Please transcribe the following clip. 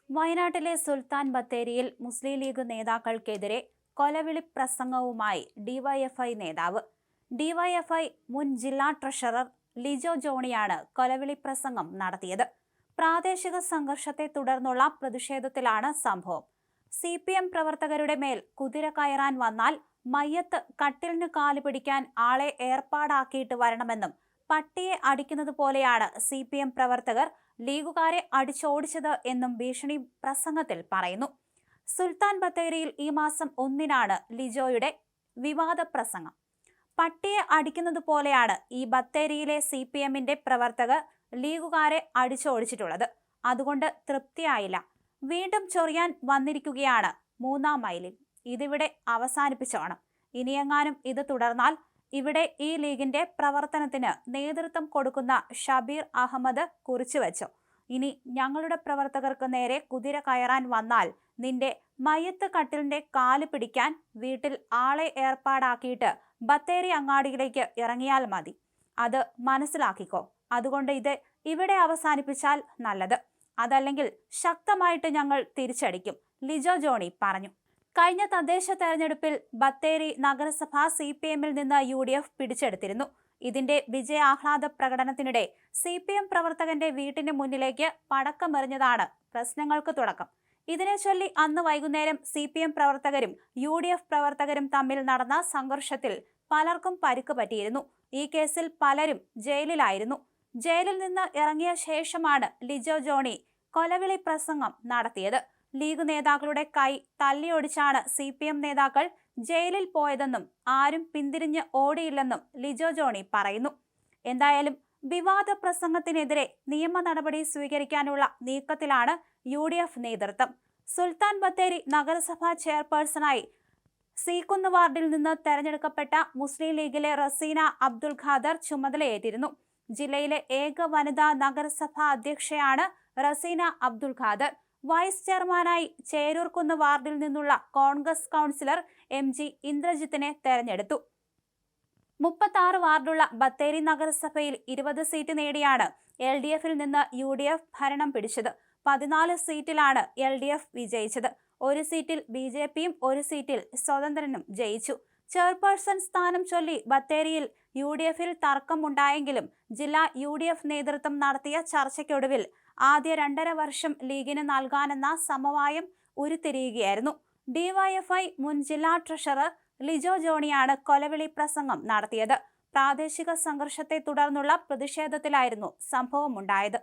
വയനാട്ടിലെ സുൽത്താൻ ബത്തേരിയിൽ മുസ്ലിം ലീഗ് നേതാക്കൾക്കെതിരെ കൊലവിളി പ്രസംഗവുമായി ഡിവൈഎഫ്ഐ നേതാവ്. ഡിവൈഎഫ്ഐ മുൻ ജില്ലാ ട്രഷറർ ലിജോ ജോണിയാണ് കൊലവിളി പ്രസംഗം നടത്തിയത്. പ്രാദേശിക സംഘർഷത്തെ തുടർന്നുള്ള പ്രതിഷേധത്തിലാണ് സംഭവം. CPM പ്രവർത്തകരുടെ മേൽ കുതിര കയറാൻ വന്നാൽ മയ്യത്ത് കട്ടിലിന് കാല് പിടിക്കാൻ ആളെ ഏർപ്പാടാക്കിയിട്ട് വരണമെന്നും പട്ടിയെ അടിക്കുന്നത് പോലെയാണ് CPM പ്രവർത്തകർ ലീഗുകാരെ അടിച്ചോടിച്ചത് എന്നും ഭീഷണി പ്രസംഗത്തിൽ പറയുന്നു. സുൽത്താൻ ബത്തേരിയിൽ ഈ മാസം 1-നാണ് ലിജോയുടെ വിവാദ പ്രസംഗം. പട്ടിയെ അടിക്കുന്നത് പോലെയാണ് ഈ ബത്തേരിയിലെ CPMന്റെ പ്രവർത്തകർ ലീഗുകാരെ അടിച്ചോടിച്ചിട്ടുള്ളത്. അതുകൊണ്ട് തൃപ്തിയായില്ല, വീണ്ടും ചൊറിയാൻ വന്നിരിക്കുകയാണ് 3-ാം മൈലിൽ. ഇതിവിടെ അവസാനിപ്പിച്ചോണം. ഇനിയെങ്ങാനും ഇത് തുടർന്നാൽ ഇവിടെ ഈ ലീഗിന്റെ പ്രവർത്തനത്തിന് നേതൃത്വം കൊടുക്കുന്ന ഷബീർ അഹമ്മദ് കുറിച്ചുവെച്ചു. ഇനി ഞങ്ങളുടെ പ്രവർത്തകർക്ക് നേരെ കുതിര കയറാൻ വന്നാൽ നിന്റെ മയ്യത്ത് കട്ടിലിന്റെ കാല് പിടിക്കാൻ വീട്ടിൽ ആളെ ഏർപ്പാടാക്കിയിട്ട് ബത്തേരി അങ്ങാടിയിലേക്ക് ഇറങ്ങിയാൽ മതി. അത് മനസ്സിലാക്കിക്കോ. അതുകൊണ്ട് ഇത് ഇവിടെ അവസാനിപ്പിച്ചാൽ നല്ലത്. അതല്ലെങ്കിൽ ശക്തമായിട്ട് ഞങ്ങൾ തിരിച്ചടിക്കും, ലിജോ ജോണി പറഞ്ഞു. കഴിഞ്ഞ തദ്ദേശ തെരഞ്ഞെടുപ്പിൽ ബത്തേരി നഗരസഭ CPMൽ നിന്ന് UDF പിടിച്ചെടുത്തിരുന്നു. ഇതിന്റെ വിജയാഹ്ലാദ പ്രകടനത്തിനിടെ CPM പ്രവർത്തകന്റെ വീട്ടിന് മുന്നിലേക്ക് പടക്കമെറിഞ്ഞതാണ് പ്രശ്നങ്ങൾക്ക് തുടക്കം. ഇതിനെ ചൊല്ലി അന്ന് വൈകുന്നേരം CPM പ്രവർത്തകരും UDF പ്രവർത്തകരും തമ്മിൽ നടന്ന സംഘർഷത്തിൽ പലർക്കും പരിക്ക് പറ്റിയിരുന്നു. ഈ കേസിൽ പലരും ജയിലിലായിരുന്നു. ജയിലിൽ നിന്ന് ഇറങ്ങിയ ശേഷമാണ് ലിജോ ജോണി കൊലവിളി പ്രസംഗം നടത്തിയത്. ലീഗ് നേതാക്കളുടെ കൈ തല്ലിയൊടിച്ചാണ് CPM നേതാക്കൾ ജയിലിൽ പോയതെന്നും ആരും പിന്തിരിഞ്ഞ് ഓടിയില്ലെന്നും ലിജോ ജോണി പറയുന്നു. എന്തായാലും വിവാദ പ്രസംഗത്തിനെതിരെ നിയമ നടപടി സ്വീകരിക്കാനുള്ള നീക്കത്തിലാണ് UDF നേതൃത്വം. സുൽത്താൻ ബത്തേരി നഗരസഭാ ചെയർപേഴ്സണായി സീക്കുന്ന് വാർഡിൽ നിന്ന് തെരഞ്ഞെടുക്കപ്പെട്ട മുസ്ലിം ലീഗിലെ റസീന അബ്ദുൽ ഖാദർ ചുമതലയേറ്റിരുന്നു. ജില്ലയിലെ ഏക വനിതാ നഗരസഭാ അധ്യക്ഷയാണ് റസീന അബ്ദുൽ ഖാദർ. വൈസ് ചെയർമാനായി ചേരൂർക്കുന്ന് വാർഡിൽ നിന്നുള്ള കോൺഗ്രസ് കൗൺസിലർ MG ഇന്ദ്രജിത്തിനെ തെരഞ്ഞെടുത്തു. 36 വാർഡുള്ള ബത്തേരി നഗരസഭയിൽ 20 സീറ്റ് നേടിയാണ് LDFൽ നിന്ന് UDF ഭരണം പിടിച്ചത്. 14 സീറ്റിലാണ് LDF വിജയിച്ചത്. 1 സീറ്റിൽ BJPയും 1 സീറ്റിൽ സ്വതന്ത്രനും ജയിച്ചു. ചെയർപേഴ്സൺ സ്ഥാനം ചൊല്ലി ബത്തേരിയിൽ UDFൽ തർക്കമുണ്ടായെങ്കിലും ജില്ലാ UDF നേതൃത്വം നടത്തിയ ചർച്ചയ്ക്കൊടുവിൽ ആദ്യ 2.5 വർഷം ലീഗിന് നൽകാനെന്ന സമവായം ഉരുത്തിരിയുകയായിരുന്നു. DYFI മുൻ ജില്ലാ ട്രഷറർ ലിജോ ജോണിയാണ് കൊലവിളി പ്രസംഗം നടത്തിയത്. പ്രാദേശിക സംഘർഷത്തെ തുടർന്നുള്ള പ്രതിഷേധത്തിലായിരുന്നു സംഭവമുണ്ടായത്.